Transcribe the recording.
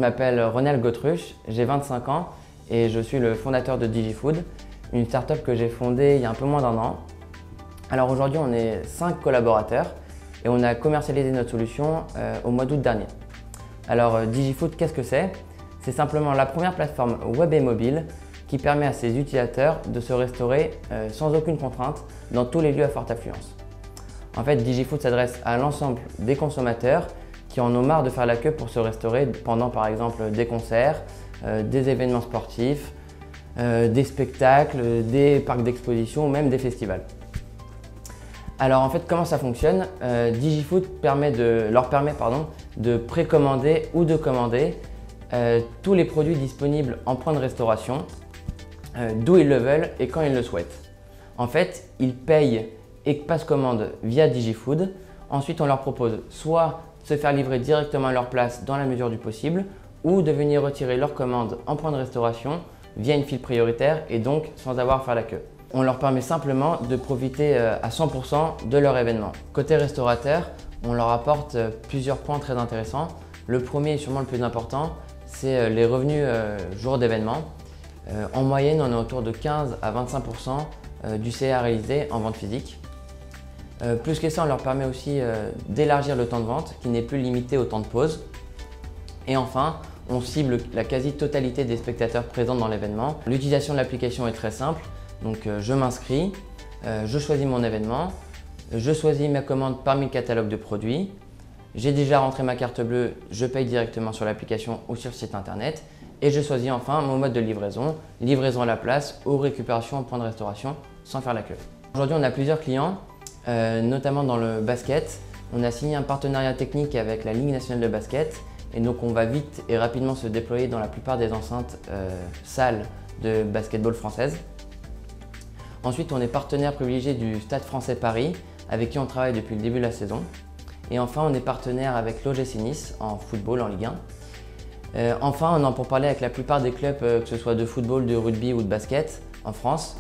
m'appelle Ronald Gautruche, j'ai 25 ans et je suis le fondateur de DigiFood, une start-up que j'ai fondée il y a un peu moins d'un an. Alors aujourd'hui, on est 5 collaborateurs et on a commercialisé notre solution au mois d'août dernier. Alors DigiFood, qu'est-ce que c'est? C'est simplement la première plateforme web et mobile qui permet à ses utilisateurs de se restaurer sans aucune contrainte dans tous les lieux à forte affluence. En fait, DigiFood s'adresse à l'ensemble des consommateurs qui en ont marre de faire la queue pour se restaurer pendant par exemple des concerts, des événements sportifs, des spectacles, des parcs d'exposition ou même des festivals. Alors en fait, comment ça fonctionne? DigiFood leur permet de précommander ou de commander tous les produits disponibles en point de restauration, d'où ils le veulent et quand ils le souhaitent. En fait, ils payent et passent commande via DigiFood. Ensuite, on leur propose soit de se faire livrer directement à leur place dans la mesure du possible ou de venir retirer leur commande en point de restauration via une file prioritaire et donc sans avoir à faire la queue. On leur permet simplement de profiter à 100% de leur événement. Côté restaurateur, on leur apporte plusieurs points très intéressants. Le premier et sûrement le plus important, c'est les revenus jour d'événement. En moyenne, on est autour de 15 à 25% du CA réalisé en vente physique. Plus que ça, on leur permet aussi d'élargir le temps de vente qui n'est plus limité au temps de pause. Et enfin, on cible la quasi-totalité des spectateurs présents dans l'événement. L'utilisation de l'application est très simple. Donc je m'inscris, je choisis mon événement, je choisis ma commande parmi le catalogue de produits. J'ai déjà rentré ma carte bleue, je paye directement sur l'application ou sur le site internet. Et je choisis enfin mon mode de livraison, livraison à la place ou récupération en point de restauration sans faire la queue. Aujourd'hui, on a plusieurs clients. Notamment dans le basket. On a signé un partenariat technique avec la Ligue nationale de basket et donc on va vite et rapidement se déployer dans la plupart des enceintes salles de basketball françaises. Ensuite, on est partenaire privilégié du Stade français Paris avec qui on travaille depuis le début de la saison. Et enfin, on est partenaire avec l'OGC Nice en football en Ligue 1. Enfin, on en pourparlers avec la plupart des clubs, que ce soit de football, de rugby ou de basket en France.